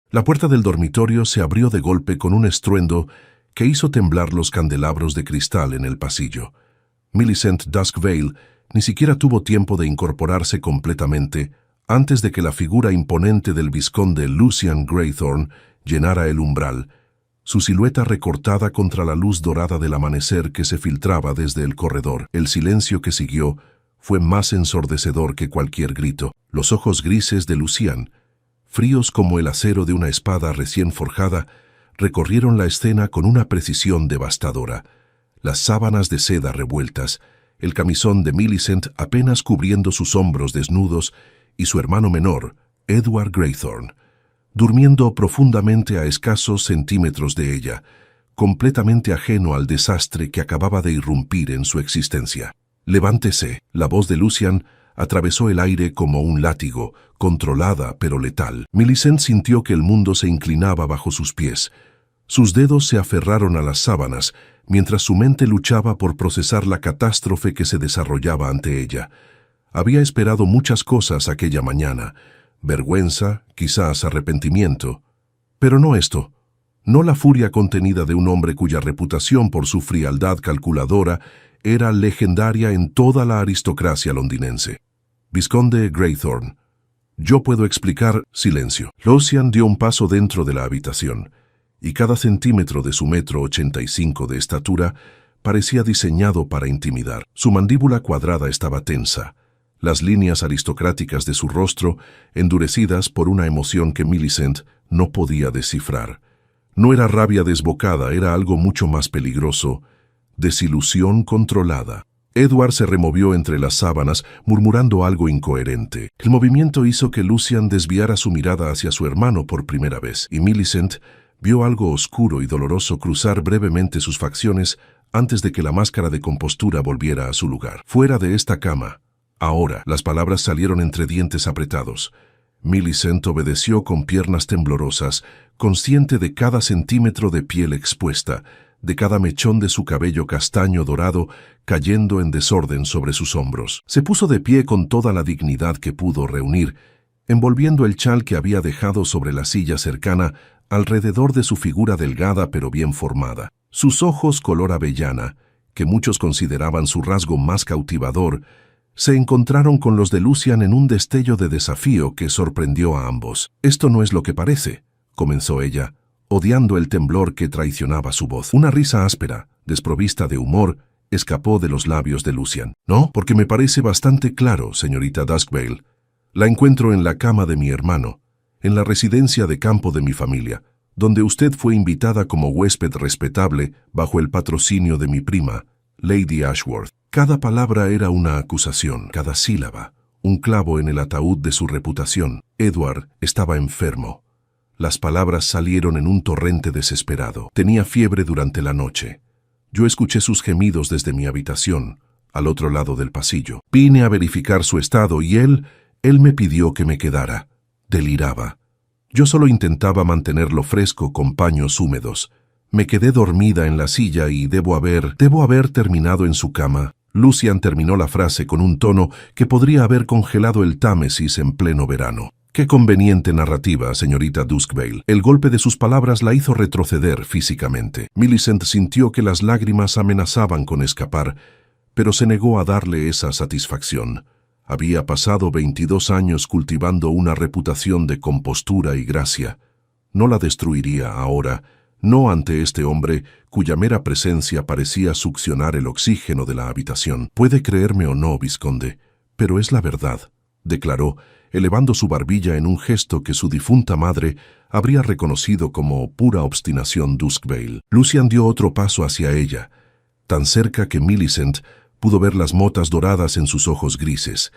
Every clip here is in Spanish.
La puerta del dormitorio se abrió de golpe con un estruendo que hizo temblar los candelabros de cristal en el pasillo. Millicent Duskvale ni siquiera tuvo tiempo de incorporarse completamente antes de que la figura imponente del vizconde Lucian Graythorne llenara el umbral, su silueta recortada contra la luz dorada del amanecer que se filtraba desde el corredor. El silencio que siguió fue más ensordecedor que cualquier grito. Los ojos grises de Lucian, fríos como el acero de una espada recién forjada, recorrieron la escena con una precisión devastadora. Las sábanas de seda revueltas, el camisón de Millicent apenas cubriendo sus hombros desnudos y su hermano menor, Edward Graythorne, durmiendo profundamente a escasos centímetros de ella, completamente ajeno al desastre que acababa de irrumpir en su existencia. «Levántese», la voz de Lucian atravesó el aire como un látigo, controlada pero letal. Millicent sintió que el mundo se inclinaba bajo sus pies. Sus dedos se aferraron a las sábanas, mientras su mente luchaba por procesar la catástrofe que se desarrollaba ante ella. Había esperado muchas cosas aquella mañana: vergüenza, quizás arrepentimiento. Pero no esto, no la furia contenida de un hombre cuya reputación por su frialdad calculadora era legendaria en toda la aristocracia londinense. «Vizconde Graythorne, yo puedo explicar». Silencio. Lucian dio un paso dentro de la habitación, y cada centímetro de su 1,85 m de estatura parecía diseñado para intimidar. Su mandíbula cuadrada estaba tensa, las líneas aristocráticas de su rostro endurecidas por una emoción que Millicent no podía descifrar. No era rabia desbocada, era algo mucho más peligroso: desilusión controlada. Edward se removió entre las sábanas, murmurando algo incoherente. El movimiento hizo que Lucian desviara su mirada hacia su hermano por primera vez, y Millicent vio algo oscuro y doloroso cruzar brevemente sus facciones antes de que la máscara de compostura volviera a su lugar. «Fuera de esta cama, ahora». Las palabras salieron entre dientes apretados. Millicent obedeció con piernas temblorosas, consciente de cada centímetro de piel expuesta, de cada mechón de su cabello castaño dorado cayendo en desorden sobre sus hombros. Se puso de pie con toda la dignidad que pudo reunir, envolviendo el chal que había dejado sobre la silla cercana alrededor de su figura delgada pero bien formada. Sus ojos color avellana, que muchos consideraban su rasgo más cautivador, se encontraron con los de Lucian en un destello de desafío que sorprendió a ambos. «Esto no es lo que parece», comenzó ella, odiando el temblor que traicionaba su voz. Una risa áspera, desprovista de humor, escapó de los labios de Lucian. «No, porque me parece bastante claro, señorita Duskvale. La encuentro en la cama de mi hermano, en la residencia de campo de mi familia, donde usted fue invitada como huésped respetable bajo el patrocinio de mi prima, Lady Ashworth». Cada palabra era una acusación, cada sílaba un clavo en el ataúd de su reputación. Edward estaba enfermo. Las palabras salieron en un torrente desesperado. Tenía fiebre durante la noche. Yo escuché sus gemidos desde mi habitación, al otro lado del pasillo. Vine a verificar su estado y él me pidió que me quedara. Deliraba. Yo solo intentaba mantenerlo fresco con paños húmedos. Me quedé dormida en la silla y debo haber terminado en su cama. Lucian terminó la frase con un tono que podría haber congelado el Támesis en pleno verano. «Qué conveniente narrativa, señorita Duskvale». El golpe de sus palabras la hizo retroceder físicamente. Millicent sintió que las lágrimas amenazaban con escapar, pero se negó a darle esa satisfacción. Había pasado 22 años cultivando una reputación de compostura y gracia. No la destruiría ahora, no ante este hombre cuya mera presencia parecía succionar el oxígeno de la habitación. «Puede creerme o no, vizconde, pero es la verdad», declaró, elevando su barbilla en un gesto que su difunta madre habría reconocido como pura obstinación Duskvale. Lucian dio otro paso hacia ella, tan cerca que Millicent pudo ver las motas doradas en sus ojos grises,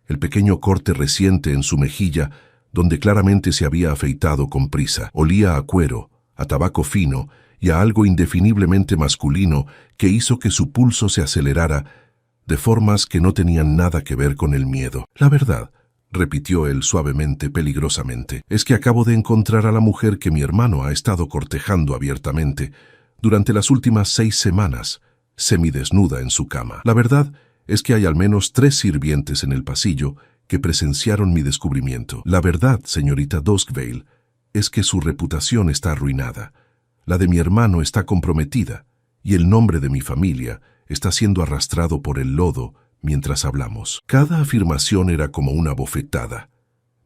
el pequeño corte reciente en su mejilla, donde claramente se había afeitado con prisa. Olía a cuero, a tabaco fino y a algo indefiniblemente masculino que hizo que su pulso se acelerara de formas que no tenían nada que ver con el miedo. «La verdad», repitió él suavemente, peligrosamente, «es que acabo de encontrar a la mujer que mi hermano ha estado cortejando abiertamente durante las últimas 6 semanas, semidesnuda en su cama. La verdad es que hay al menos 3 sirvientes en el pasillo que presenciaron mi descubrimiento. La verdad, señorita Duskvale, es que su reputación está arruinada, la de mi hermano está comprometida, y el nombre de mi familia está siendo arrastrado por el lodo mientras hablamos. Cada afirmación era como una bofetada.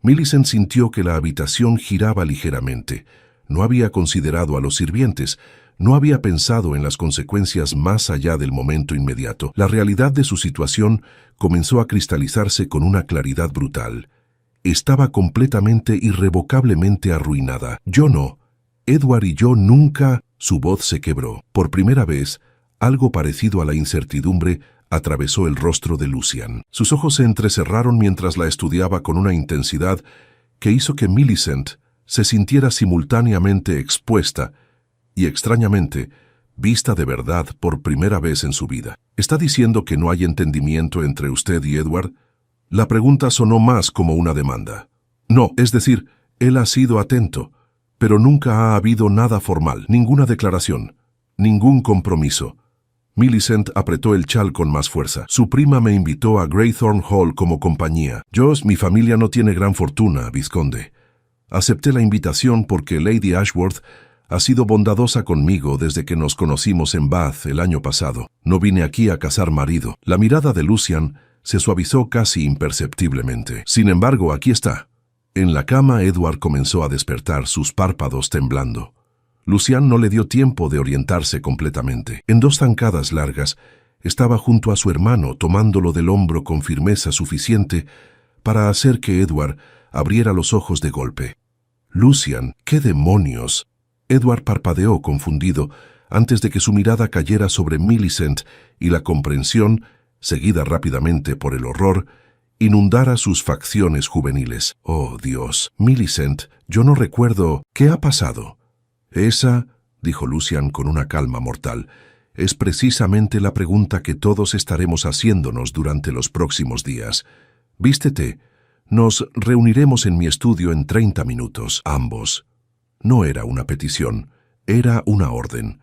Millicent sintió que la habitación giraba ligeramente. No había considerado a los sirvientes, no había pensado en las consecuencias más allá del momento inmediato. La realidad de su situación comenzó a cristalizarse con una claridad brutal. Estaba completamente, irrevocablemente arruinada. Yo no. Edward y yo nunca... Su voz se quebró. Por primera vez, algo parecido a la incertidumbre atravesó el rostro de Lucian. Sus ojos se entrecerraron mientras la estudiaba con una intensidad que hizo que Millicent se sintiera simultáneamente expuesta y, extrañamente, vista de verdad por primera vez en su vida. ¿Está diciendo que no hay entendimiento entre usted y Edward? La pregunta sonó más como una demanda. No, es decir, él ha sido atento, pero nunca ha habido nada formal, ninguna declaración, ningún compromiso. Millicent apretó el chal con más fuerza. Su prima me invitó a Greythorn Hall como compañía. Mi familia no tiene gran fortuna, vizconde. Acepté la invitación porque Lady Ashworth ha sido bondadosa conmigo desde que nos conocimos en Bath el año pasado. No vine aquí a cazar marido. La mirada de Lucian se suavizó casi imperceptiblemente. Sin embargo, aquí está. En la cama, Edward comenzó a despertar, sus párpados temblando. Lucian no le dio tiempo de orientarse completamente. En 2 zancadas largas, estaba junto a su hermano, tomándolo del hombro con firmeza suficiente para hacer que Edward abriera los ojos de golpe. «Lucian, ¿qué demonios?» Edward parpadeó confundido antes de que su mirada cayera sobre Millicent y la comprensión, seguida rápidamente por el horror, inundara sus facciones juveniles. «Oh, Dios, Millicent, yo no recuerdo. ¿Qué ha pasado?» «Esa», dijo Lucian con una calma mortal, «es precisamente la pregunta que todos estaremos haciéndonos durante los próximos días. Vístete. Nos reuniremos en mi estudio en 30 minutos, ambos». No era una petición, era una orden.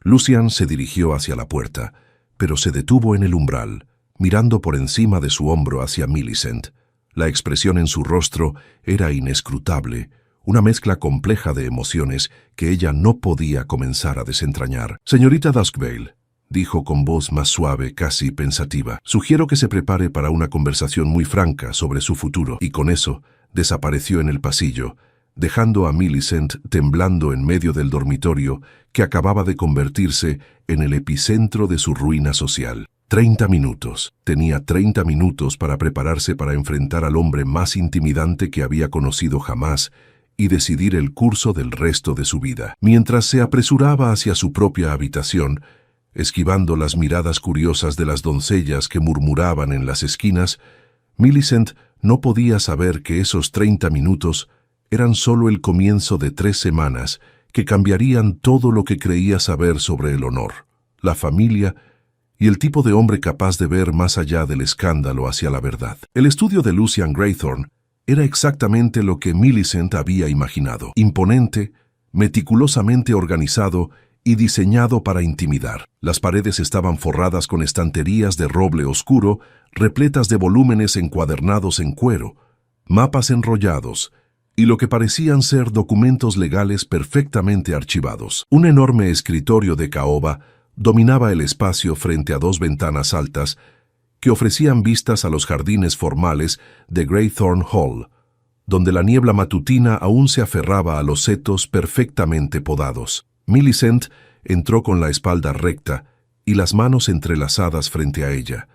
Lucian se dirigió hacia la puerta, pero se detuvo en el umbral, mirando por encima de su hombro hacia Millicent. La expresión en su rostro era inescrutable, una mezcla compleja de emociones que ella no podía comenzar a desentrañar. «Señorita Duskvale», dijo con voz más suave, casi pensativa, «sugiero que se prepare para una conversación muy franca sobre su futuro». Y con eso desapareció en el pasillo, dejando a Millicent temblando en medio del dormitorio que acababa de convertirse en el epicentro de su ruina social. 30 minutos. Tenía 30 minutos para prepararse para enfrentar al hombre más intimidante que había conocido jamás y decidir el curso del resto de su vida. Mientras se apresuraba hacia su propia habitación, esquivando las miradas curiosas de las doncellas que murmuraban en las esquinas, Millicent no podía saber que esos 30 minutos eran solo el comienzo de 3 semanas que cambiarían todo lo que creía saber sobre el honor, la familia y el tipo de hombre capaz de ver más allá del escándalo hacia la verdad. El estudio de Lucian Greythorn era exactamente lo que Millicent había imaginado: imponente, meticulosamente organizado y diseñado para intimidar. Las paredes estaban forradas con estanterías de roble oscuro, repletas de volúmenes encuadernados en cuero, mapas enrollados y lo que parecían ser documentos legales perfectamente archivados. Un enorme escritorio de caoba dominaba el espacio frente a 2 ventanas altas que ofrecían vistas a los jardines formales de Greythorn Hall, donde la niebla matutina aún se aferraba a los setos perfectamente podados. Millicent entró con la espalda recta y las manos entrelazadas frente a ella,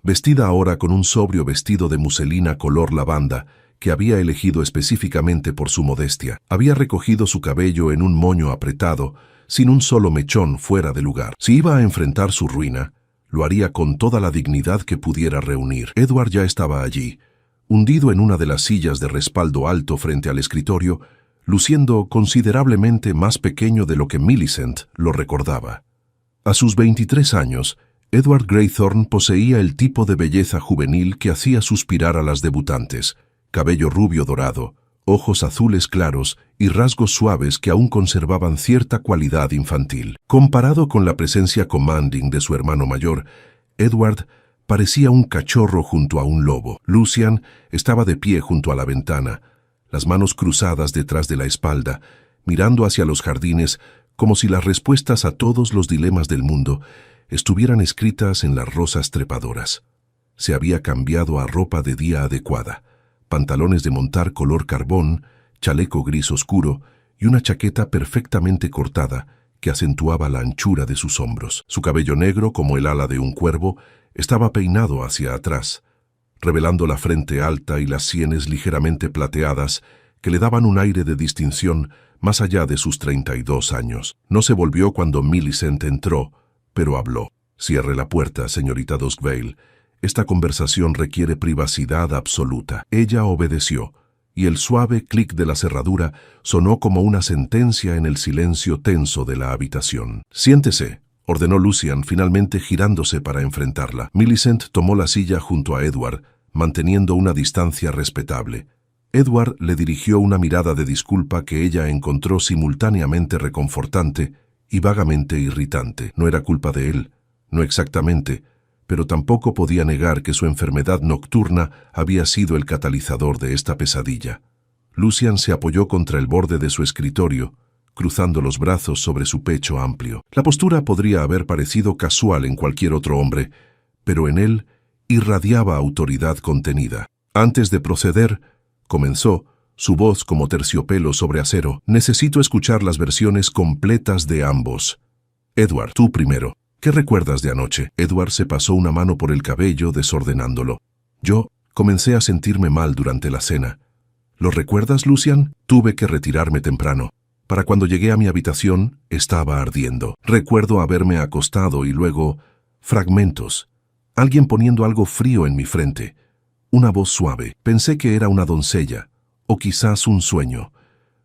vestida ahora con un sobrio vestido de muselina color lavanda que había elegido específicamente por su modestia. Había recogido su cabello en un moño apretado, sin un solo mechón fuera de lugar. Si iba a enfrentar su ruina, lo haría con toda la dignidad que pudiera reunir. Edward ya estaba allí, hundido en una de las sillas de respaldo alto frente al escritorio, luciendo considerablemente más pequeño de lo que Millicent lo recordaba. A sus 23 años, Edward Greythorn poseía el tipo de belleza juvenil que hacía suspirar a las debutantes: cabello rubio dorado, ojos azules claros y rasgos suaves que aún conservaban cierta cualidad infantil. Comparado con la presencia commanding de su hermano mayor, Edward parecía un cachorro junto a un lobo. Lucian estaba de pie junto a la ventana, las manos cruzadas detrás de la espalda, mirando hacia los jardines como si las respuestas a todos los dilemas del mundo estuvieran escritas en las rosas trepadoras. Se había cambiado a ropa de día adecuada, pantalones de montar color carbón, chaleco gris oscuro y una chaqueta perfectamente cortada que acentuaba la anchura de sus hombros. Su cabello negro, como el ala de un cuervo, estaba peinado hacia atrás, revelando la frente alta y las sienes ligeramente plateadas que le daban un aire de distinción más allá de sus 32 años. No se volvió cuando Millicent entró, pero habló. «Cierre la puerta, señorita Duskvale. Esta conversación requiere privacidad absoluta». Ella obedeció, y el suave clic de la cerradura sonó como una sentencia en el silencio tenso de la habitación. «Siéntese», ordenó Lucian, finalmente girándose para enfrentarla. Millicent tomó la silla junto a Edward, manteniendo una distancia respetable. Edward le dirigió una mirada de disculpa que ella encontró simultáneamente reconfortante y vagamente irritante. No era culpa de él, no exactamente, pero tampoco podía negar que su enfermedad nocturna había sido el catalizador de esta pesadilla. Lucian se apoyó contra el borde de su escritorio, cruzando los brazos sobre su pecho amplio. La postura podría haber parecido casual en cualquier otro hombre, pero en él irradiaba autoridad contenida. Antes de proceder, comenzó, su voz como terciopelo sobre acero. «Necesito escuchar las versiones completas de ambos. Edward, tú primero. ¿Qué recuerdas de anoche?» Edward se pasó una mano por el cabello, desordenándolo. «Yo comencé a sentirme mal durante la cena. ¿Lo recuerdas, Lucian? Tuve que retirarme temprano. Para cuando llegué a mi habitación, estaba ardiendo. Recuerdo haberme acostado y luego... fragmentos. Alguien poniendo algo frío en mi frente. Una voz suave. Pensé que era una doncella, o quizás un sueño.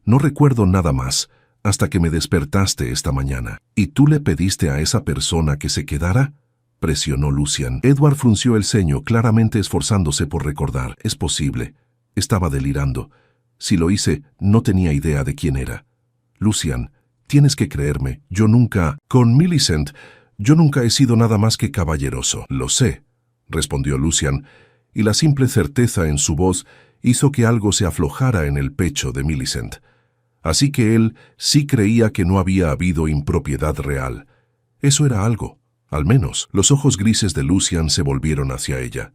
No recuerdo nada más, hasta que me despertaste esta mañana. ¿Y tú le pediste a esa persona que se quedara?», presionó Lucian. Edward frunció el ceño, claramente esforzándose por recordar. «Es posible. Estaba delirando. Si lo hice, no tenía idea de quién era. Lucian, tienes que creerme. Yo nunca... Con Millicent, yo nunca he sido nada más que caballeroso». «Lo sé», respondió Lucian, y la simple certeza en su voz hizo que algo se aflojara en el pecho de Millicent. Así que él sí creía que no había habido impropiedad real. Eso era algo, al menos. Los ojos grises de Lucian se volvieron hacia ella.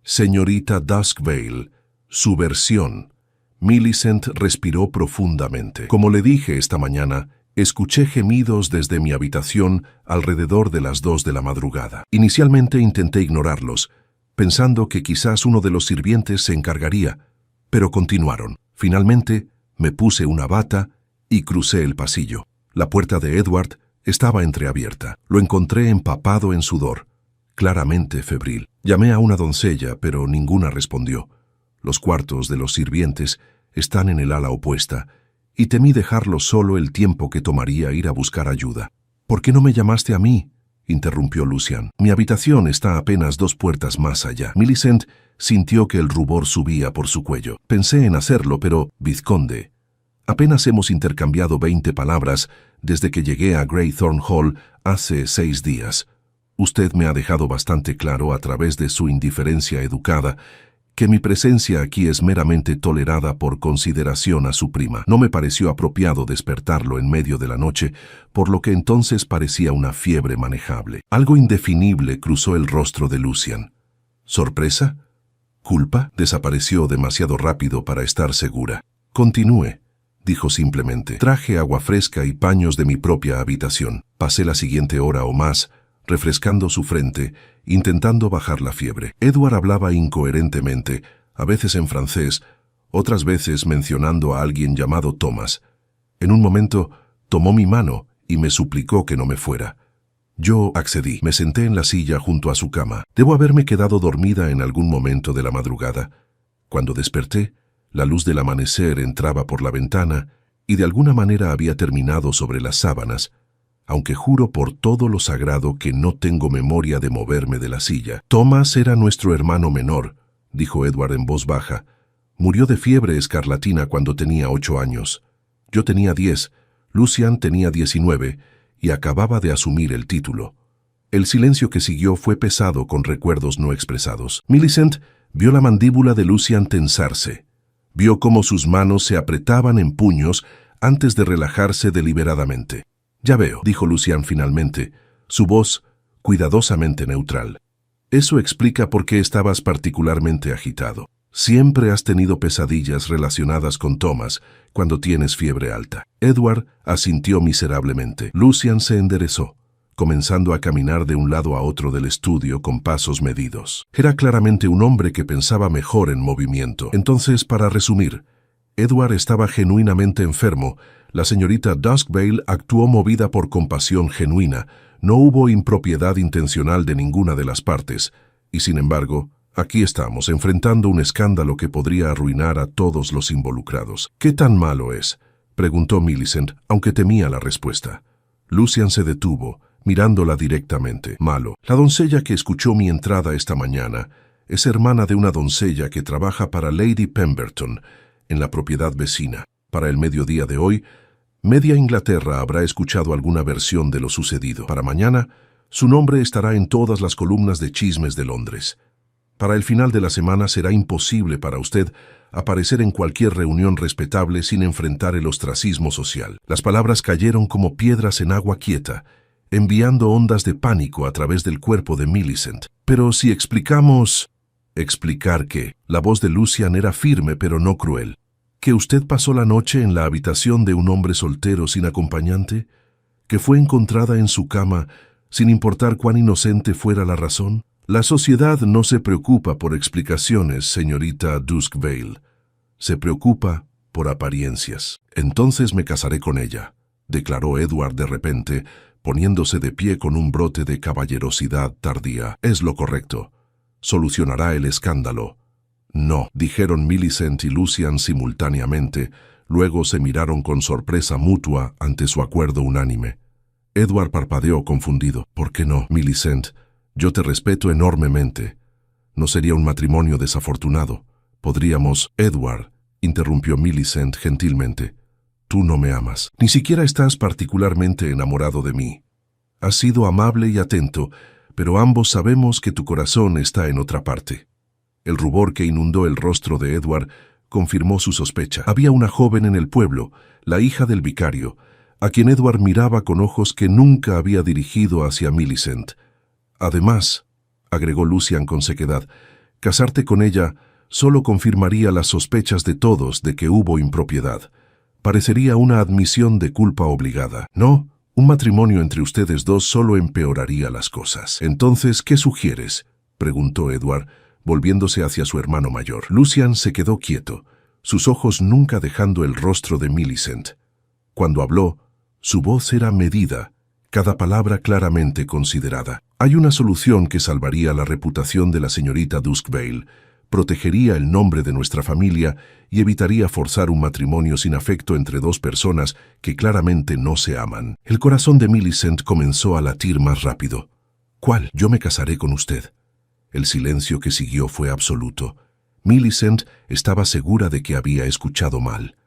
«Señorita Duskvale, su versión». Millicent respiró profundamente. «Como le dije esta mañana, escuché gemidos desde mi habitación alrededor de las 2 de la madrugada. Inicialmente intenté ignorarlos, pensando que quizás uno de los sirvientes se encargaría, pero continuaron. Finalmente, me puse una bata y crucé el pasillo. La puerta de Edward estaba entreabierta. Lo encontré empapado en sudor, claramente febril. Llamé a una doncella, pero ninguna respondió. Los cuartos de los sirvientes están en el ala opuesta, y temí dejarlo solo el tiempo que tomaría ir a buscar ayuda. «¿Por qué no me llamaste a mí?», interrumpió Lucian. «Mi habitación está apenas 2 puertas más allá». Millicent sintió que el rubor subía por su cuello. «Pensé en hacerlo, pero, vizconde, apenas hemos intercambiado 20 palabras desde que llegué a Greythorn Hall hace 6 días. Usted me ha dejado bastante claro a través de su indiferencia educada que mi presencia aquí es meramente tolerada por consideración a su prima. No me pareció apropiado despertarlo en medio de la noche, por lo que entonces parecía una fiebre manejable». Algo indefinible cruzó el rostro de Lucian. ¿Sorpresa? ¿Culpa? Desapareció demasiado rápido para estar segura. «Continúe», dijo simplemente. «Traje agua fresca y paños de mi propia habitación. Pasé la siguiente hora o más refrescando su frente, intentando bajar la fiebre. Edward hablaba incoherentemente, a veces en francés, otras veces mencionando a alguien llamado Thomas. En un momento tomó mi mano y me suplicó que no me fuera. Yo accedí. Me senté en la silla junto a su cama. Debo haberme quedado dormida en algún momento de la madrugada. Cuando desperté, la luz del amanecer entraba por la ventana y de alguna manera había terminado sobre las sábanas, aunque juro por todo lo sagrado que no tengo memoria de moverme de la silla. «Thomas era nuestro hermano menor», dijo Edward en voz baja. «Murió de fiebre escarlatina cuando tenía 8 años. Yo tenía 10, Lucian tenía 19 y acababa de asumir el título». El silencio que siguió fue pesado con recuerdos no expresados. Millicent vio la mandíbula de Lucian tensarse. Vio cómo sus manos se apretaban en puños antes de relajarse deliberadamente. «Ya veo», dijo Lucian finalmente, su voz cuidadosamente neutral. «Eso explica por qué estabas particularmente agitado. Siempre has tenido pesadillas relacionadas con Thomas cuando tienes fiebre alta». Edward asintió miserablemente. Lucian se enderezó, comenzando a caminar de un lado a otro del estudio con pasos medidos. Era claramente un hombre que pensaba mejor en movimiento. Entonces, para resumir, Edward estaba genuinamente enfermo. La señorita Duskvale actuó movida por compasión genuina. No hubo impropiedad intencional de ninguna de las partes. Y sin embargo, aquí estamos, enfrentando un escándalo que podría arruinar a todos los involucrados. «¿Qué tan malo es?», preguntó Millicent, aunque temía la respuesta. Lucian se detuvo, mirándola directamente. «Malo. La doncella que escuchó mi entrada esta mañana es hermana de una doncella que trabaja para Lady Pemberton en la propiedad vecina. Para el mediodía de hoy, media Inglaterra habrá escuchado alguna versión de lo sucedido. Para mañana, su nombre estará en todas las columnas de chismes de Londres. Para el final de la semana será imposible para usted aparecer en cualquier reunión respetable sin enfrentar el ostracismo social». Las palabras cayeron como piedras en agua quieta, enviando ondas de pánico a través del cuerpo de Millicent. «Pero si explicamos...» «¿Explicar qué?». La voz de Lucian era firme pero no cruel. «¿Que usted pasó la noche en la habitación de un hombre soltero sin acompañante? ¿Que fue encontrada en su cama sin importar cuán inocente fuera la razón? La sociedad no se preocupa por explicaciones, señorita Duskvale. Se preocupa por apariencias». «Entonces me casaré con ella», declaró Edward de repente, poniéndose de pie con un brote de caballerosidad tardía. «Es lo correcto. Solucionará el escándalo». «No», dijeron Millicent y Lucian simultáneamente, luego se miraron con sorpresa mutua ante su acuerdo unánime. Edward parpadeó confundido. «¿Por qué no, Millicent? Yo te respeto enormemente. No sería un matrimonio desafortunado. Podríamos...». «Edward», interrumpió Millicent gentilmente, «tú no me amas. Ni siquiera estás particularmente enamorado de mí. Has sido amable y atento, pero ambos sabemos que tu corazón está en otra parte». El rubor que inundó el rostro de Edward confirmó su sospecha. Había una joven en el pueblo, la hija del vicario, a quien Edward miraba con ojos que nunca había dirigido hacia Millicent. «Además», agregó Lucian con sequedad, «casarte con ella solo confirmaría las sospechas de todos de que hubo impropiedad. Parecería una admisión de culpa obligada. No, un matrimonio entre ustedes dos solo empeoraría las cosas». «Entonces, ¿qué sugieres?», preguntó Edward, volviéndose hacia su hermano mayor. Lucian se quedó quieto, sus ojos nunca dejando el rostro de Millicent. Cuando habló, su voz era medida, cada palabra claramente considerada. «Hay una solución que salvaría la reputación de la señorita Duskvale, protegería el nombre de nuestra familia y evitaría forzar un matrimonio sin afecto entre dos personas que claramente no se aman». El corazón de Millicent comenzó a latir más rápido. «¿Cuál?». «Yo me casaré con usted». El silencio que siguió fue absoluto. Millicent estaba segura de que había escuchado mal.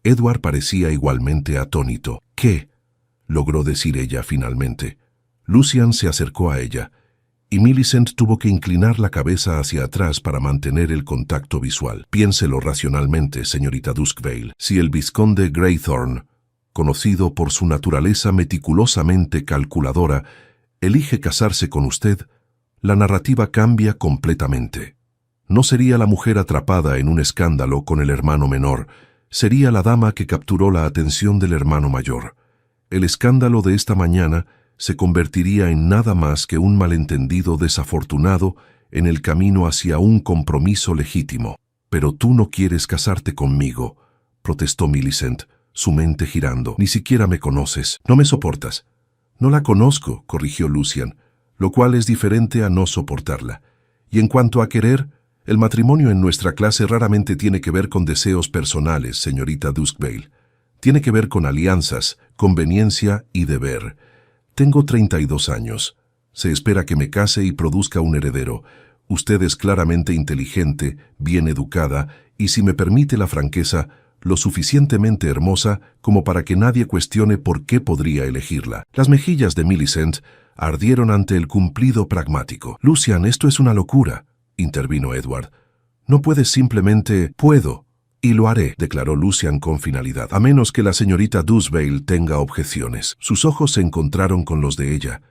Edward parecía igualmente atónito. «¿Qué?», logró decir ella finalmente. Lucian se acercó a ella, y Millicent tuvo que inclinar la cabeza hacia atrás para mantener el contacto visual. «Piénselo racionalmente, señorita Duskvale. Si el vizconde Greythorne, conocido por su naturaleza meticulosamente calculadora, elige casarse con usted, la narrativa cambia completamente. No sería la mujer atrapada en un escándalo con el hermano menor, sería la dama que capturó la atención del hermano mayor. El escándalo de esta mañana se convertiría en nada más que un malentendido desafortunado en el camino hacia un compromiso legítimo. «Pero tú no quieres casarte conmigo», protestó Millicent, su mente girando. «Ni siquiera me conoces. No me soportas». «No la conozco», corrigió Lucian, lo cual es diferente a no soportarla. «Y en cuanto a querer, el matrimonio en nuestra clase raramente tiene que ver con deseos personales, señorita Duskvale. Tiene que ver con alianzas, conveniencia y deber. Tengo 32 años. Se espera que me case y produzca un heredero. Usted es claramente inteligente, bien educada y, si me permite la franqueza, lo suficientemente hermosa como para que nadie cuestione por qué podría elegirla». Las mejillas de Millicent ardieron ante el cumplido pragmático. «Lucian, esto es una locura», intervino Edward. «No puedes simplemente...». «Puedo», Y lo haré, declaró Lucian con finalidad, a menos que la señorita Dusvale tenga objeciones. Sus ojos se encontraron con los de ella,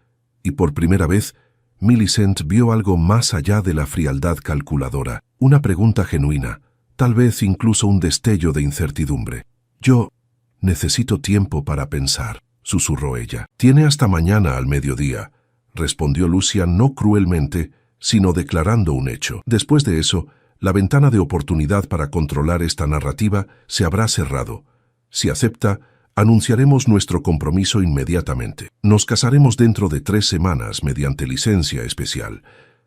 y por primera vez, Millicent vio algo más allá de la frialdad calculadora, una pregunta genuina, tal vez incluso un destello de incertidumbre. «Yo necesito tiempo para pensar», susurró ella. «Tiene hasta mañana al mediodía», respondió Lucian no cruelmente, sino declarando un hecho. Después de eso, la ventana de oportunidad para controlar esta narrativa se habrá cerrado. Si acepta, anunciaremos nuestro compromiso inmediatamente. Nos casaremos dentro de 3 semanas mediante licencia especial.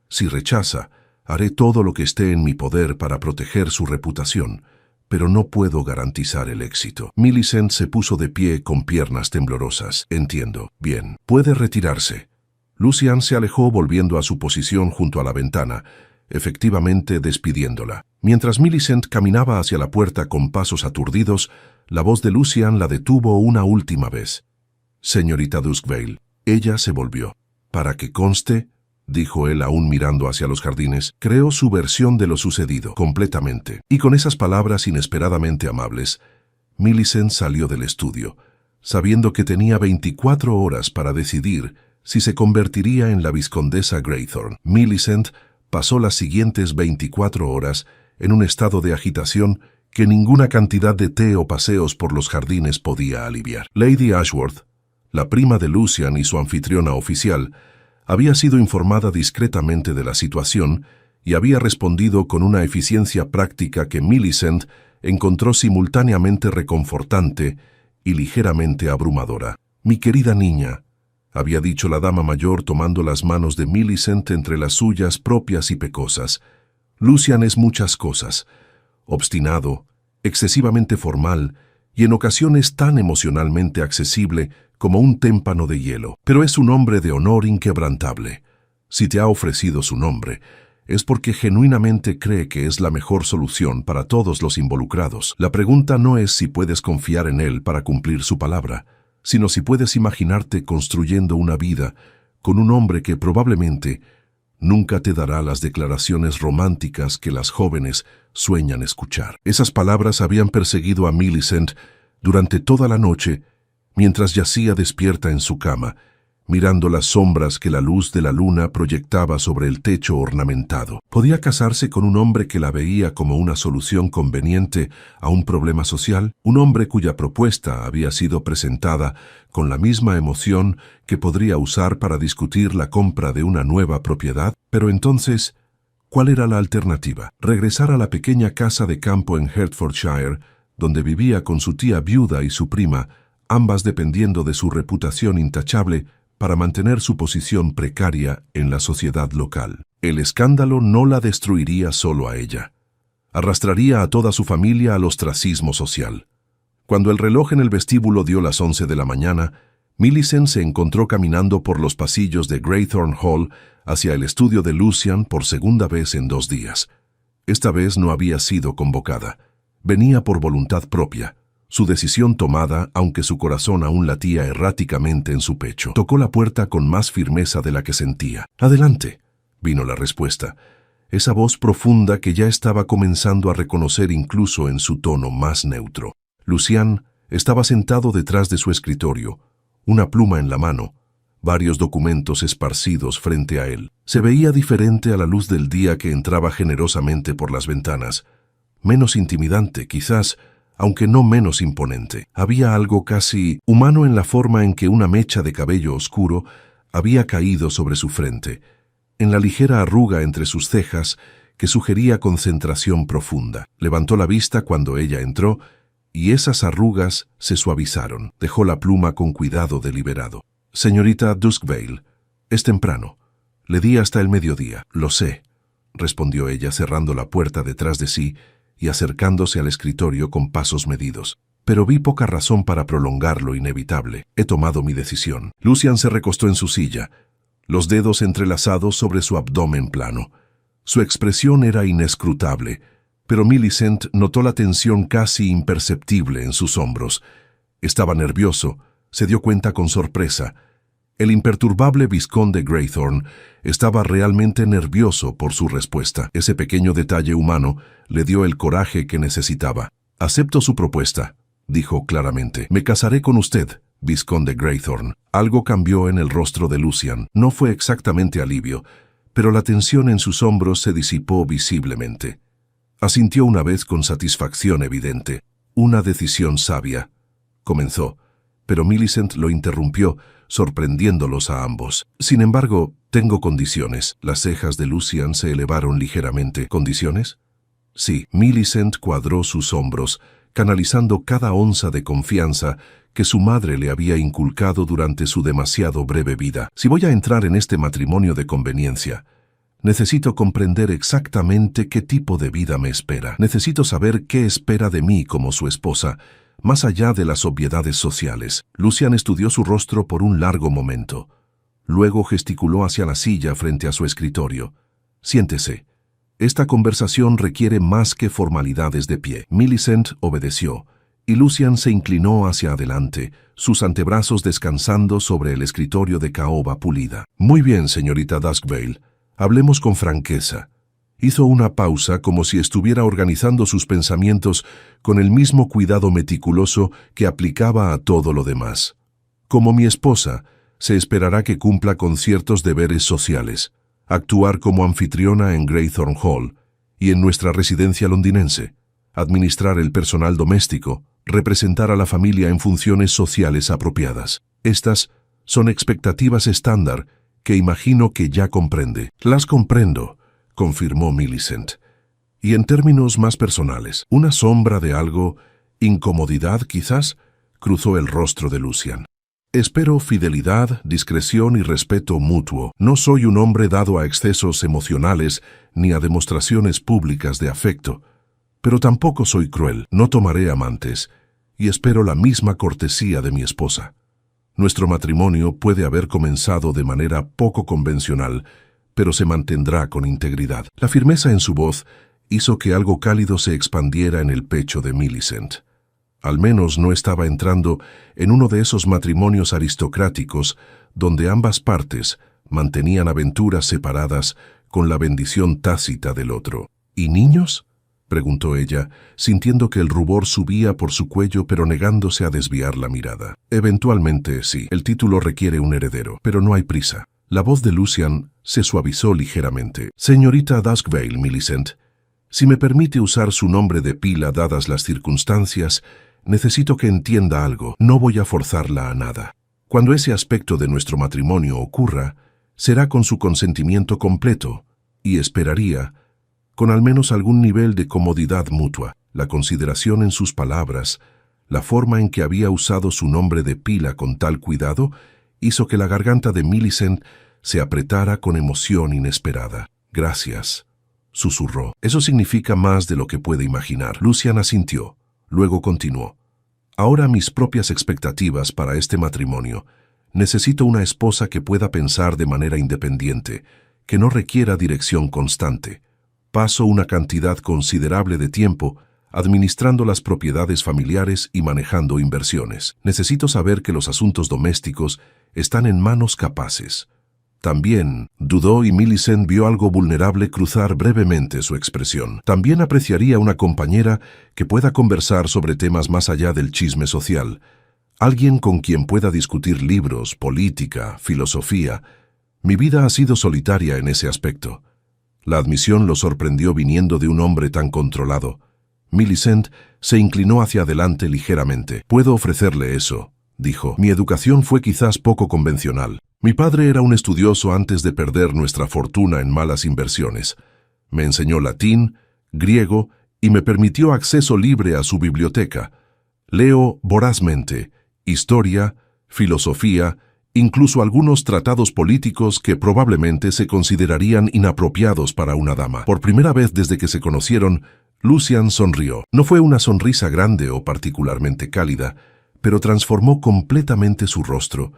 Si rechaza, haré todo lo que esté en mi poder para proteger su reputación, pero no puedo garantizar el éxito. Millicent se puso de pie con piernas temblorosas. «Entiendo. Bien. Puede retirarse». Lucian se alejó volviendo a su posición junto a la ventana, efectivamente despidiéndola. Mientras Millicent caminaba hacia la puerta con pasos aturdidos, la voz de Lucian la detuvo una última vez. «Señorita Duskvale». Ella se volvió. «Para que conste», dijo él aún mirando hacia los jardines, «creo su versión de lo sucedido, completamente». Y con esas palabras inesperadamente amables, Millicent salió del estudio, sabiendo que tenía 24 horas para decidir si se convertiría en la vizcondesa Greythorn. Millicent pasó las siguientes 24 horas en un estado de agitación que ninguna cantidad de té o paseos por los jardines podía aliviar. Lady Ashworth, la prima de Lucian y su anfitriona oficial, había sido informada discretamente de la situación y había respondido con una eficiencia práctica que Millicent encontró simultáneamente reconfortante y ligeramente abrumadora. «Mi querida niña», había dicho la dama mayor tomando las manos de Millicent entre las suyas propias y pecosas. «Lucian es muchas cosas. Obstinado, excesivamente formal y en ocasiones tan emocionalmente accesible como un témpano de hielo. Pero es un hombre de honor inquebrantable. Si te ha ofrecido su nombre, es porque genuinamente cree que es la mejor solución para todos los involucrados. La pregunta no es si puedes confiar en él para cumplir su palabra, sino si puedes imaginarte construyendo una vida con un hombre que probablemente nunca te dará las declaraciones románticas que las jóvenes sueñan escuchar». Esas palabras habían perseguido a Millicent durante toda la noche mientras yacía despierta en su cama, mirando las sombras que la luz de la luna proyectaba sobre el techo ornamentado. ¿Podía casarse con un hombre que la veía como una solución conveniente a un problema social? Un hombre cuya propuesta había sido presentada con la misma emoción que podría usar para discutir la compra de una nueva propiedad. Pero entonces, ¿cuál era la alternativa? Regresar a la pequeña casa de campo en Hertfordshire, donde vivía con su tía viuda y su prima, ambas dependiendo de su reputación intachable para mantener su posición precaria en la sociedad local. El escándalo no la destruiría solo a ella. Arrastraría a toda su familia al ostracismo social. Cuando el reloj en el vestíbulo dio las 11 de la mañana, Millicent se encontró caminando por los pasillos de Greythorn Hall hacia el estudio de Lucian por segunda vez en 2 días. Esta vez no había sido convocada. Venía por voluntad propia. Su decisión tomada, aunque su corazón aún latía erráticamente en su pecho. Tocó la puerta con más firmeza de la que sentía. «Adelante», vino la respuesta. Esa voz profunda que ya estaba comenzando a reconocer incluso en su tono más neutro. Lucian estaba sentado detrás de su escritorio, una pluma en la mano, varios documentos esparcidos frente a él. Se veía diferente a la luz del día que entraba generosamente por las ventanas. Menos intimidante, quizás, aunque no menos imponente. Había algo casi humano en la forma en que una mecha de cabello oscuro había caído sobre su frente, en la ligera arruga entre sus cejas que sugería concentración profunda. Levantó la vista cuando ella entró y esas arrugas se suavizaron. Dejó la pluma con cuidado deliberado. «Señorita Duskvale, es temprano. Le di hasta el mediodía». «Lo sé», respondió ella cerrando la puerta detrás de sí y acercándose al escritorio con pasos medidos. «Pero vi poca razón para prolongar lo inevitable. He tomado mi decisión». Lucian se recostó en su silla, los dedos entrelazados sobre su abdomen plano. Su expresión era inescrutable, pero Millicent notó la tensión casi imperceptible en sus hombros. Estaba nervioso, se dio cuenta con sorpresa. El imperturbable vizconde Greythorne estaba realmente nervioso por su respuesta. Ese pequeño detalle humano le dio el coraje que necesitaba. «Acepto su propuesta», dijo claramente. «Me casaré con usted, vizconde Greythorne». Algo cambió en el rostro de Lucian. No fue exactamente alivio, pero la tensión en sus hombros se disipó visiblemente. Asintió una vez con satisfacción evidente. «Una decisión sabia», comenzó, pero Millicent lo interrumpió, sorprendiéndolos a ambos. «Sin embargo, tengo condiciones». Las cejas de Lucian se elevaron ligeramente. «¿Condiciones?» Sí. Millicent cuadró sus hombros, canalizando cada onza de confianza que su madre le había inculcado durante su demasiado breve vida. «Si voy a entrar en este matrimonio de conveniencia, necesito comprender exactamente qué tipo de vida me espera. Necesito saber qué espera de mí como su esposa, más allá de las obviedades sociales». Lucian estudió su rostro por un largo momento. Luego gesticuló hacia la silla frente a su escritorio. «Siéntese. Esta conversación requiere más que formalidades de pie». Millicent obedeció, y Lucian se inclinó hacia adelante, sus antebrazos descansando sobre el escritorio de caoba pulida. «Muy bien, señorita Duskvale. Hablemos con franqueza». Hizo una pausa como si estuviera organizando sus pensamientos con el mismo cuidado meticuloso que aplicaba a todo lo demás. «Como mi esposa, se esperará que cumpla con ciertos deberes sociales, actuar como anfitriona en Greythorne Hall y en nuestra residencia londinense, administrar el personal doméstico, representar a la familia en funciones sociales apropiadas. Estas son expectativas estándar que imagino que ya comprende». «Las comprendo», confirmó Millicent. «Y en términos más personales, una sombra de algo, incomodidad quizás», cruzó el rostro de Lucian. «Espero fidelidad, discreción y respeto mutuo. No soy un hombre dado a excesos emocionales ni a demostraciones públicas de afecto, pero tampoco soy cruel. No tomaré amantes y espero la misma cortesía de mi esposa. Nuestro matrimonio puede haber comenzado de manera poco convencional, pero se mantendrá con integridad». La firmeza en su voz hizo que algo cálido se expandiera en el pecho de Millicent. Al menos no estaba entrando en uno de esos matrimonios aristocráticos donde ambas partes mantenían aventuras separadas con la bendición tácita del otro. «¿Y niños?», preguntó ella, sintiendo que el rubor subía por su cuello pero negándose a desviar la mirada. «Eventualmente sí, el título requiere un heredero, pero no hay prisa». La voz de Lucian se suavizó ligeramente. «Señorita Duskvale, Millicent, si me permite usar su nombre de pila dadas las circunstancias, necesito que entienda algo. No voy a forzarla a nada. Cuando ese aspecto de nuestro matrimonio ocurra, será con su consentimiento completo, y esperaría, con al menos algún nivel de comodidad mutua». La consideración en sus palabras, la forma en que había usado su nombre de pila con tal cuidado, hizo que la garganta de Millicent se apretara con emoción inesperada. «Gracias», susurró. «Eso significa más de lo que puede imaginar». Lucian asintió. Luego continuó. «Ahora mis propias expectativas para este matrimonio. Necesito una esposa que pueda pensar de manera independiente, que no requiera dirección constante. Paso una cantidad considerable de tiempo administrando las propiedades familiares y manejando inversiones. Necesito saber que los asuntos domésticos están en manos capaces». También dudó y Millicent vio algo vulnerable cruzar brevemente su expresión. «También apreciaría una compañera que pueda conversar sobre temas más allá del chisme social. Alguien con quien pueda discutir libros, política, filosofía. Mi vida ha sido solitaria en ese aspecto». La admisión lo sorprendió viniendo de un hombre tan controlado. Millicent se inclinó hacia adelante ligeramente. «Puedo ofrecerle eso», dijo. «Mi educación fue quizás poco convencional. Mi padre era un estudioso antes de perder nuestra fortuna en malas inversiones. Me enseñó latín, griego y me permitió acceso libre a su biblioteca. Leo vorazmente historia, filosofía, incluso algunos tratados políticos que probablemente se considerarían inapropiados para una dama». Por primera vez desde que se conocieron, Lucian sonrió. No fue una sonrisa grande o particularmente cálida, pero transformó completamente su rostro,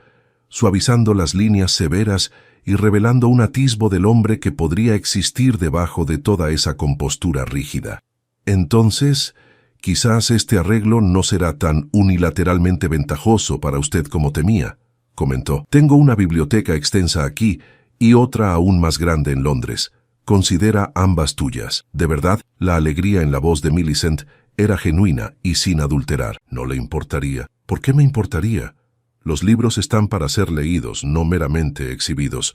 suavizando las líneas severas y revelando un atisbo del hombre que podría existir debajo de toda esa compostura rígida. «Entonces, quizás este arreglo no será tan unilateralmente ventajoso para usted como temía», comentó. Tengo una biblioteca extensa aquí y otra aún más grande en Londres. Considera ambas tuyas. De verdad, la alegría en la voz de Millicent era genuina y sin adulterar. No le importaría. ¿Por qué me importaría? Los libros están para ser leídos, no meramente exhibidos.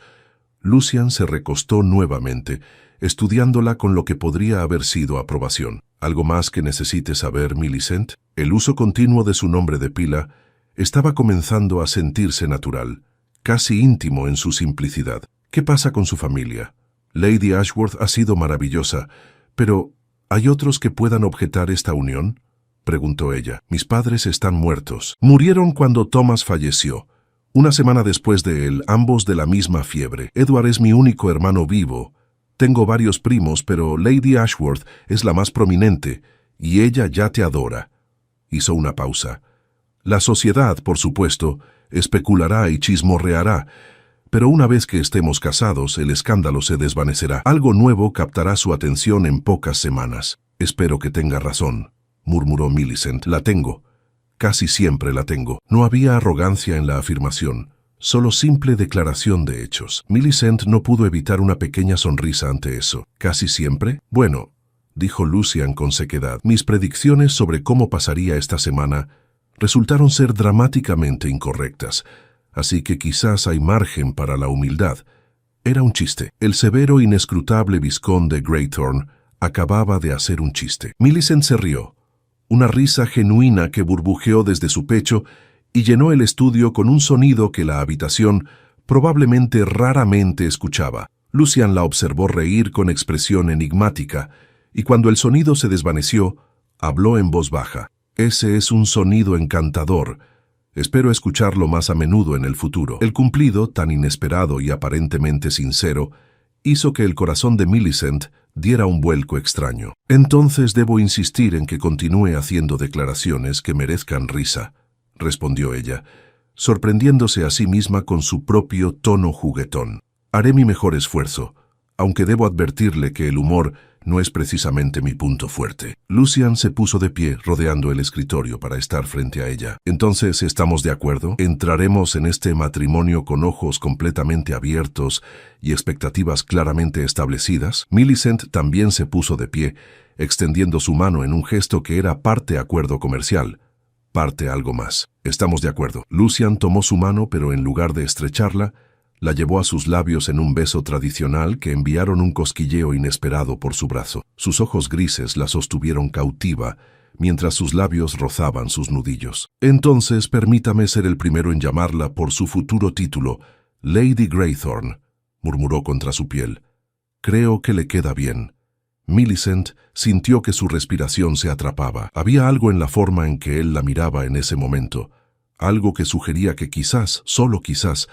Lucian se recostó nuevamente, estudiándola con lo que podría haber sido aprobación. ¿Algo más que necesite saber, Millicent? El uso continuo de su nombre de pila estaba comenzando a sentirse natural, casi íntimo en su simplicidad. ¿Qué pasa con su familia? Lady Ashworth ha sido maravillosa, pero ¿hay otros que puedan objetar esta unión?, preguntó ella. Mis padres están muertos. Murieron cuando Thomas falleció. Una semana después de él, ambos de la misma fiebre. Edward es mi único hermano vivo. Tengo varios primos, pero Lady Ashworth es la más prominente, y ella ya te adora. Hizo una pausa. La sociedad, por supuesto, especulará y chismorreará, pero una vez que estemos casados, el escándalo se desvanecerá. Algo nuevo captará su atención en pocas semanas. Espero que tenga razón, murmuró Millicent. La tengo. Casi siempre la tengo. No había arrogancia en la afirmación, solo simple declaración de hechos. Millicent no pudo evitar una pequeña sonrisa ante eso. ¿Casi siempre? Bueno, dijo Lucian con sequedad. Mis predicciones sobre cómo pasaría esta semana resultaron ser dramáticamente incorrectas, así que quizás hay margen para la humildad. Era un chiste. El severo, inescrutable vizconde Greythorne acababa de hacer un chiste. Millicent se rió, una risa genuina que burbujeó desde su pecho y llenó el estudio con un sonido que la habitación probablemente raramente escuchaba. Lucian la observó reír con expresión enigmática, y cuando el sonido se desvaneció, habló en voz baja. Ese es un sonido encantador. Espero escucharlo más a menudo en el futuro. El cumplido, tan inesperado y aparentemente sincero, hizo que el corazón de Millicent diera un vuelco extraño. Entonces debo insistir en que continúe haciendo declaraciones que merezcan risa, respondió ella, sorprendiéndose a sí misma con su propio tono juguetón. Haré mi mejor esfuerzo, aunque debo advertirle que el humor no es precisamente mi punto fuerte. Lucian se puso de pie, rodeando el escritorio para estar frente a ella. Entonces, ¿estamos de acuerdo? ¿Entraremos en este matrimonio con ojos completamente abiertos y expectativas claramente establecidas? Millicent también se puso de pie, extendiendo su mano en un gesto que era parte acuerdo comercial, parte algo más. Estamos de acuerdo. Lucian tomó su mano, pero en lugar de estrecharla, la llevó a sus labios en un beso tradicional que enviaron un cosquilleo inesperado por su brazo. Sus ojos grises la sostuvieron cautiva, mientras sus labios rozaban sus nudillos. Entonces permítame ser el primero en llamarla por su futuro título, Lady Greythorne, murmuró contra su piel. Creo que le queda bien. Millicent sintió que su respiración se atrapaba. Había algo en la forma en que él la miraba en ese momento, algo que sugería que quizás, solo quizás,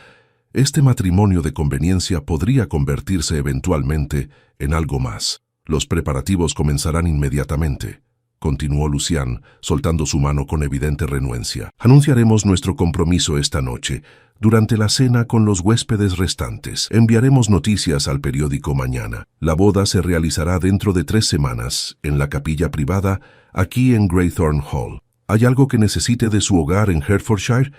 este matrimonio de conveniencia podría convertirse eventualmente en algo más. Los preparativos comenzarán inmediatamente, continuó Lucian, soltando su mano con evidente renuencia. Anunciaremos nuestro compromiso esta noche, durante la cena con los huéspedes restantes. Enviaremos noticias al periódico mañana. La boda se realizará dentro de 3 semanas, en la capilla privada, aquí en Greythorne Hall. ¿Hay algo que necesite de su hogar en Hertfordshire?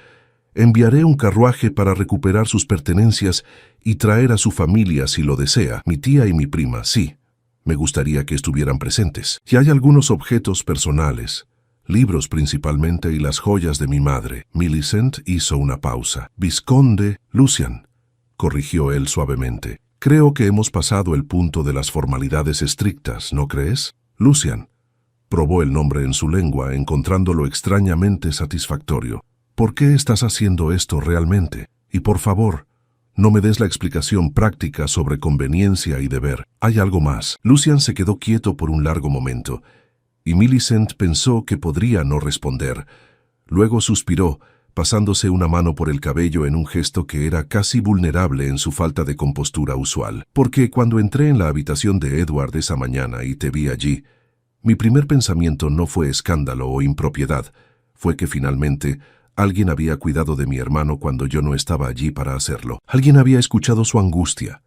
Enviaré un carruaje para recuperar sus pertenencias y traer a su familia si lo desea. Mi tía y mi prima, sí. Me gustaría que estuvieran presentes. Y hay algunos objetos personales, libros principalmente y las joyas de mi madre. Millicent hizo una pausa. Vizconde Lucian, corrigió él suavemente. Creo que hemos pasado el punto de las formalidades estrictas, ¿no crees? Lucian probó el nombre en su lengua, encontrándolo extrañamente satisfactorio. ¿Por qué estás haciendo esto realmente? Y por favor, no me des la explicación práctica sobre conveniencia y deber. Hay algo más. Lucian se quedó quieto por un largo momento, y Millicent pensó que podría no responder. Luego suspiró, pasándose una mano por el cabello en un gesto que era casi vulnerable en su falta de compostura usual. Porque cuando entré en la habitación de Edward esa mañana y te vi allí, mi primer pensamiento no fue escándalo o impropiedad, fue que finalmente alguien había cuidado de mi hermano cuando yo no estaba allí para hacerlo. Alguien había escuchado su angustia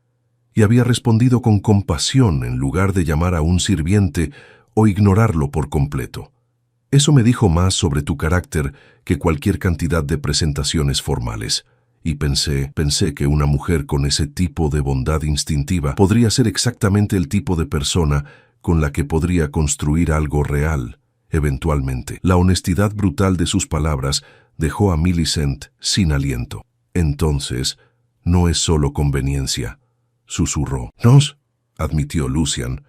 y había respondido con compasión en lugar de llamar a un sirviente o ignorarlo por completo. Eso me dijo más sobre tu carácter que cualquier cantidad de presentaciones formales. y pensé que una mujer con ese tipo de bondad instintiva podría ser exactamente el tipo de persona con la que podría construir algo real, eventualmente. La honestidad brutal de sus palabras dejó a Millicent sin aliento. Entonces, no es solo conveniencia, susurró. «Nos», admitió Lucian.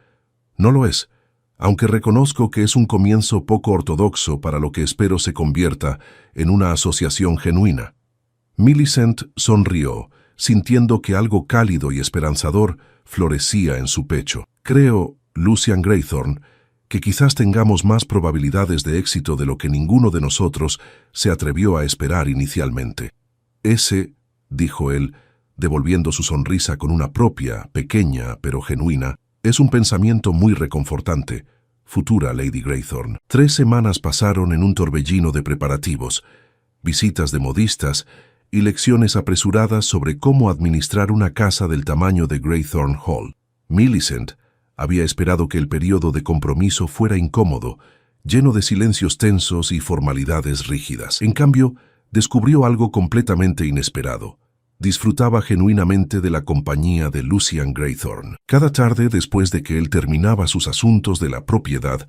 «No lo es, aunque reconozco que es un comienzo poco ortodoxo para lo que espero se convierta en una asociación genuina». Millicent sonrió, sintiendo que algo cálido y esperanzador florecía en su pecho. «Creo, Lucian Graythorne, que quizás tengamos más probabilidades de éxito de lo que ninguno de nosotros se atrevió a esperar inicialmente». «Ese», dijo él, devolviendo su sonrisa con una propia, pequeña, pero genuina, «es un pensamiento muy reconfortante, futura Lady Graythorne». 3 semanas pasaron en un torbellino de preparativos, visitas de modistas y lecciones apresuradas sobre cómo administrar una casa del tamaño de Graythorne Hall. Millicent había esperado que el período de compromiso fuera incómodo, lleno de silencios tensos y formalidades rígidas. En cambio, descubrió algo completamente inesperado. Disfrutaba genuinamente de la compañía de Lucian Graythorne. Cada tarde, después de que él terminaba sus asuntos de la propiedad,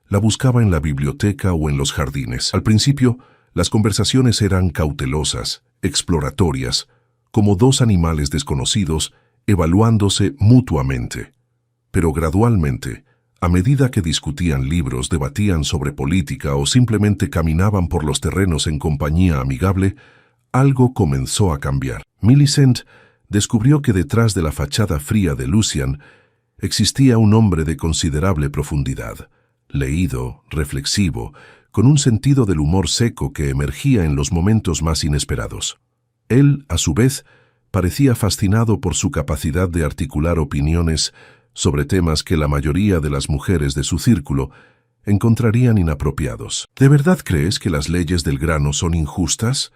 la buscaba en la biblioteca o en los jardines. Al principio, las conversaciones eran cautelosas, exploratorias, como 2 animales desconocidos evaluándose mutuamente. Pero gradualmente, a medida que discutían libros, debatían sobre política o simplemente caminaban por los terrenos en compañía amigable, algo comenzó a cambiar. Millicent descubrió que detrás de la fachada fría de Lucian existía un hombre de considerable profundidad, leído, reflexivo, con un sentido del humor seco que emergía en los momentos más inesperados. Él, a su vez, parecía fascinado por su capacidad de articular opiniones sobre temas que la mayoría de las mujeres de su círculo encontrarían inapropiados. «¿De verdad crees que las leyes del grano son injustas?»,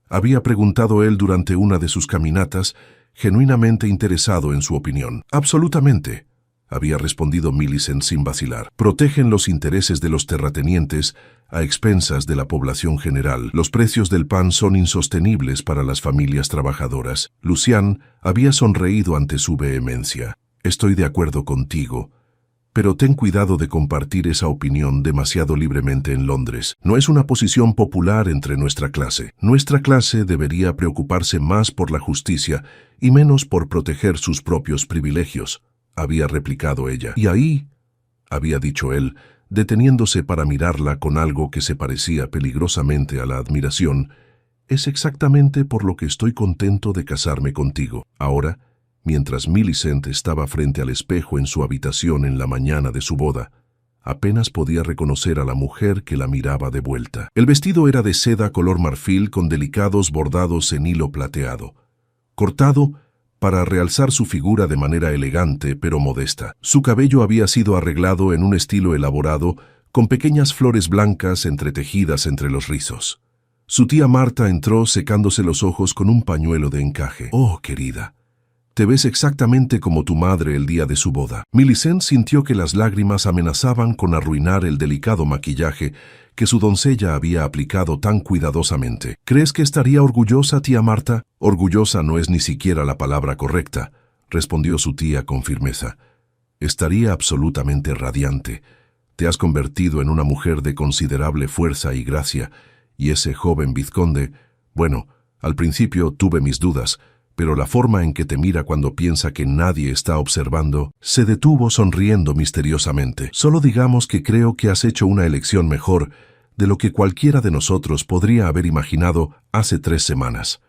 había preguntado él durante una de sus caminatas, genuinamente interesado en su opinión. «Absolutamente», había respondido Millicent sin vacilar. «Protegen los intereses de los terratenientes a expensas de la población general. Los precios del pan son insostenibles para las familias trabajadoras». Lucian había sonreído ante su vehemencia. «Estoy de acuerdo contigo, pero ten cuidado de compartir esa opinión demasiado libremente en Londres. No es una posición popular entre nuestra clase. Nuestra clase debería preocuparse más por la justicia y menos por proteger sus propios privilegios», había replicado ella. «Y ahí», había dicho él, deteniéndose para mirarla con algo que se parecía peligrosamente a la admiración, «es exactamente por lo que estoy contento de casarme contigo». Ahora, mientras Millicent estaba frente al espejo en su habitación en la mañana de su boda, apenas podía reconocer a la mujer que la miraba de vuelta. El vestido era de seda color marfil con delicados bordados en hilo plateado, cortado para realzar su figura de manera elegante pero modesta. Su cabello había sido arreglado en un estilo elaborado, con pequeñas flores blancas entretejidas entre los rizos. Su tía Marta entró secándose los ojos con un pañuelo de encaje. «Oh, querida, te ves exactamente como tu madre el día de su boda». Millicent sintió que las lágrimas amenazaban con arruinar el delicado maquillaje que su doncella había aplicado tan cuidadosamente. «¿Crees que estaría orgullosa, tía Marta?» «Orgullosa no es ni siquiera la palabra correcta», respondió su tía con firmeza. «Estaría absolutamente radiante. Te has convertido en una mujer de considerable fuerza y gracia, y ese joven vizconde, bueno, al principio tuve mis dudas, pero la forma en que te mira cuando piensa que nadie está observando». Se detuvo sonriendo misteriosamente. «Solo digamos que creo que has hecho una elección mejor de lo que cualquiera de nosotros podría haber imaginado hace 3 semanas».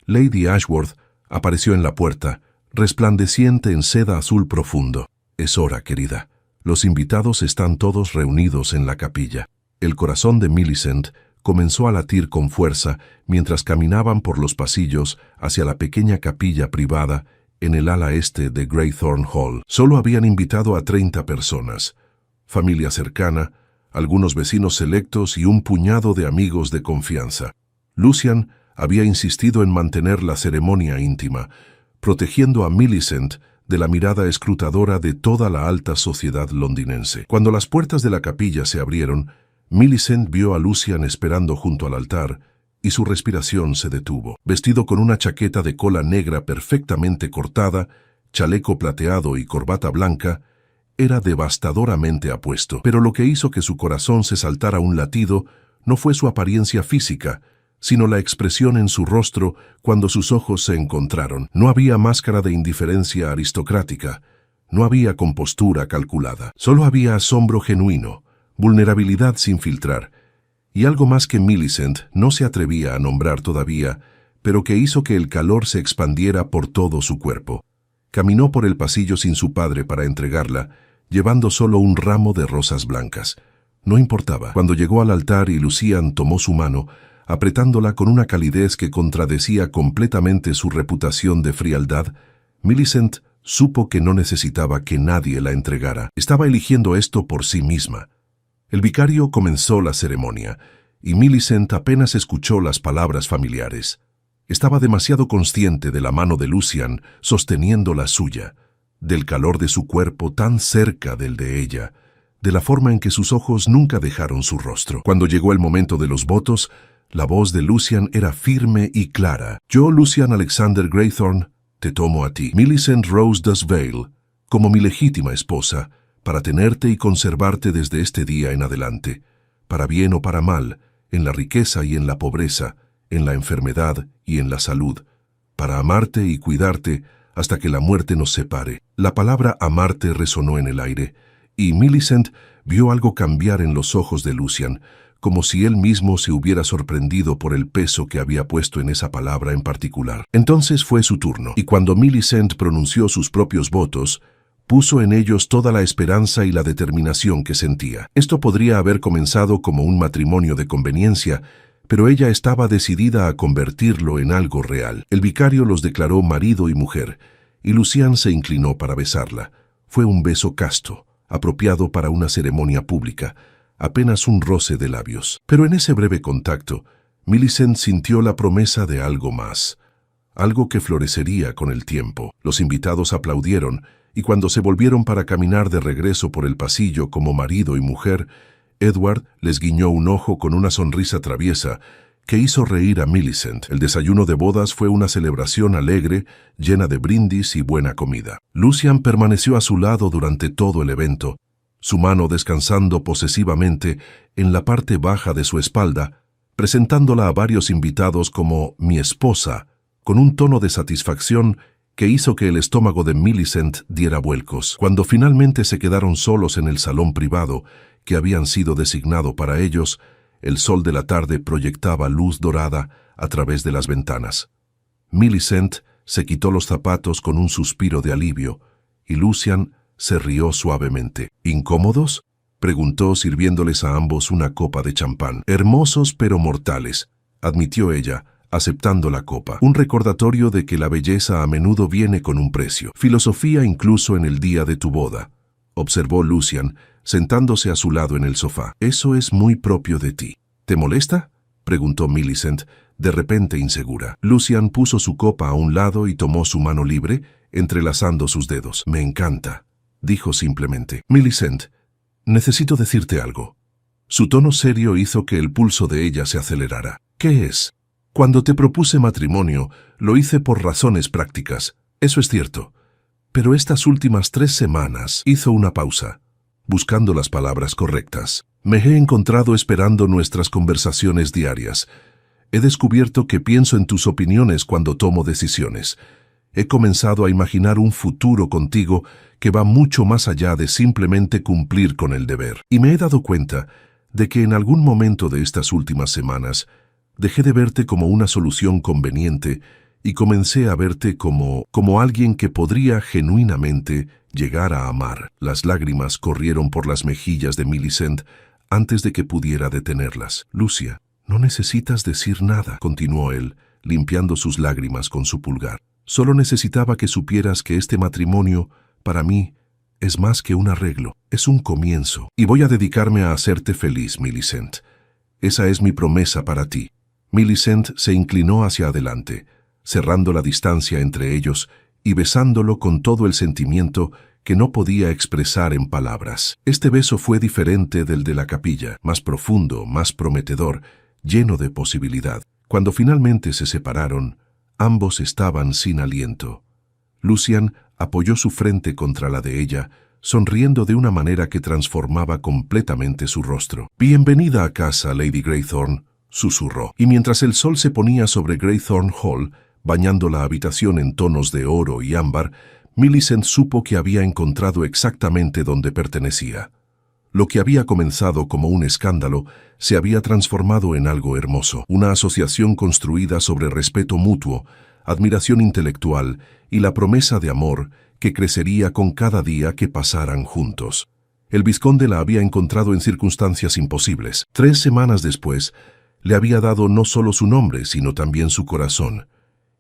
Lady Ashworth apareció en la puerta, resplandeciente en seda azul profundo. «Es hora, querida. Los invitados están todos reunidos en la capilla». El corazón de Millicent comenzó a latir con fuerza mientras caminaban por los pasillos hacia la pequeña capilla privada en el ala este de Graythorne Hall. Solo habían invitado a 30 personas, familia cercana, algunos vecinos selectos y un puñado de amigos de confianza. Lucian había insistido en mantener la ceremonia íntima, protegiendo a Millicent de la mirada escrutadora de toda la alta sociedad londinense. Cuando las puertas de la capilla se abrieron, Millicent vio a Lucian esperando junto al altar, y su respiración se detuvo. Vestido con una chaqueta de cola negra perfectamente cortada, chaleco plateado y corbata blanca, era devastadoramente apuesto. Pero lo que hizo que su corazón se saltara un latido no fue su apariencia física, sino la expresión en su rostro cuando sus ojos se encontraron. No había máscara de indiferencia aristocrática, no había compostura calculada, solo había asombro genuino, vulnerabilidad sin filtrar, y algo más que Millicent no se atrevía a nombrar todavía, pero que hizo que el calor se expandiera por todo su cuerpo. Caminó por el pasillo sin su padre para entregarla, llevando solo un ramo de rosas blancas. No importaba. Cuando llegó al altar y Lucian tomó su mano, apretándola con una calidez que contradecía completamente su reputación de frialdad, Millicent supo que no necesitaba que nadie la entregara. Estaba eligiendo esto por sí misma. El vicario comenzó la ceremonia, y Millicent apenas escuchó las palabras familiares. Estaba demasiado consciente de la mano de Lucian sosteniendo la suya, del calor de su cuerpo tan cerca del de ella, de la forma en que sus ojos nunca dejaron su rostro. Cuando llegó el momento de los votos, la voz de Lucian era firme y clara. Yo, Lucian Alexander Greythorne, te tomo a ti, Millicent Rose Dusvale, como mi legítima esposa, para tenerte y conservarte desde este día en adelante, para bien o para mal, en la riqueza y en la pobreza, en la enfermedad y en la salud, para amarte y cuidarte hasta que la muerte nos separe. La palabra amarte resonó en el aire, y Millicent vio algo cambiar en los ojos de Lucian, como si él mismo se hubiera sorprendido por el peso que había puesto en esa palabra en particular. Entonces fue su turno, y cuando Millicent pronunció sus propios votos, puso en ellos toda la esperanza y la determinación que sentía. Esto podría haber comenzado como un matrimonio de conveniencia, pero ella estaba decidida a convertirlo en algo real. El vicario los declaró marido y mujer, y Lucian se inclinó para besarla. Fue un beso casto, apropiado para una ceremonia pública, apenas un roce de labios. Pero en ese breve contacto, Millicent sintió la promesa de algo más, algo que florecería con el tiempo. Los invitados aplaudieron, y cuando se volvieron para caminar de regreso por el pasillo como marido y mujer, Edward les guiñó un ojo con una sonrisa traviesa que hizo reír a Millicent. El desayuno de bodas fue una celebración alegre, llena de brindis y buena comida. Lucian permaneció a su lado durante todo el evento, su mano descansando posesivamente en la parte baja de su espalda, presentándola a varios invitados como mi esposa, con un tono de satisfacción que hizo que el estómago de Millicent diera vuelcos. Cuando finalmente se quedaron solos en el salón privado, que habían sido designado para ellos, el sol de la tarde proyectaba luz dorada a través de las ventanas. Millicent se quitó los zapatos con un suspiro de alivio, y Lucian se rió suavemente. ¿Incómodos?, preguntó sirviéndoles a ambos una copa de champán. Hermosos pero mortales, admitió ella, aceptando la copa. Un recordatorio de que la belleza a menudo viene con un precio. Filosofía incluso en el día de tu boda, observó Lucian, sentándose a su lado en el sofá. Eso es muy propio de ti. ¿Te molesta?, preguntó Millicent, de repente insegura. Lucian puso su copa a un lado y tomó su mano libre, entrelazando sus dedos. Me encanta, dijo simplemente. Millicent, necesito decirte algo. Su tono serio hizo que el pulso de ella se acelerara. ¿Qué es? Cuando te propuse matrimonio, lo hice por razones prácticas. Eso es cierto. Pero estas últimas 3 semanas hizo una pausa, buscando las palabras correctas. Me he encontrado esperando nuestras conversaciones diarias. He descubierto que pienso en tus opiniones cuando tomo decisiones. He comenzado a imaginar un futuro contigo que va mucho más allá de simplemente cumplir con el deber. Y me he dado cuenta de que en algún momento de estas últimas semanas dejé de verte como una solución conveniente y comencé a verte como alguien que podría genuinamente llegar a amar. Las lágrimas corrieron por las mejillas de Millicent antes de que pudiera detenerlas. Lucia, no necesitas decir nada, continuó él, limpiando sus lágrimas con su pulgar. Solo necesitaba que supieras que este matrimonio, para mí, es más que un arreglo, es un comienzo. Y voy a dedicarme a hacerte feliz, Millicent. Esa es mi promesa para ti. Millicent se inclinó hacia adelante, cerrando la distancia entre ellos y besándolo con todo el sentimiento que no podía expresar en palabras. Este beso fue diferente del de la capilla, más profundo, más prometedor, lleno de posibilidad. Cuando finalmente se separaron, ambos estaban sin aliento. Lucian apoyó su frente contra la de ella, sonriendo de una manera que transformaba completamente su rostro. «Bienvenida a casa, Lady Greythorne», susurró. Y mientras el sol se ponía sobre Greythorne Hall, bañando la habitación en tonos de oro y ámbar, Millicent supo que había encontrado exactamente donde pertenecía. Lo que había comenzado como un escándalo se había transformado en algo hermoso, una asociación construida sobre respeto mutuo, admiración intelectual y la promesa de amor que crecería con cada día que pasaran juntos. El vizconde la había encontrado en circunstancias imposibles. 3 semanas después, le había dado no solo su nombre, sino también su corazón,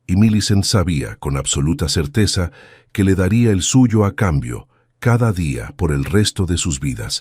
y Millicent sabía con absoluta certeza que le daría el suyo a cambio, cada día por el resto de sus vidas.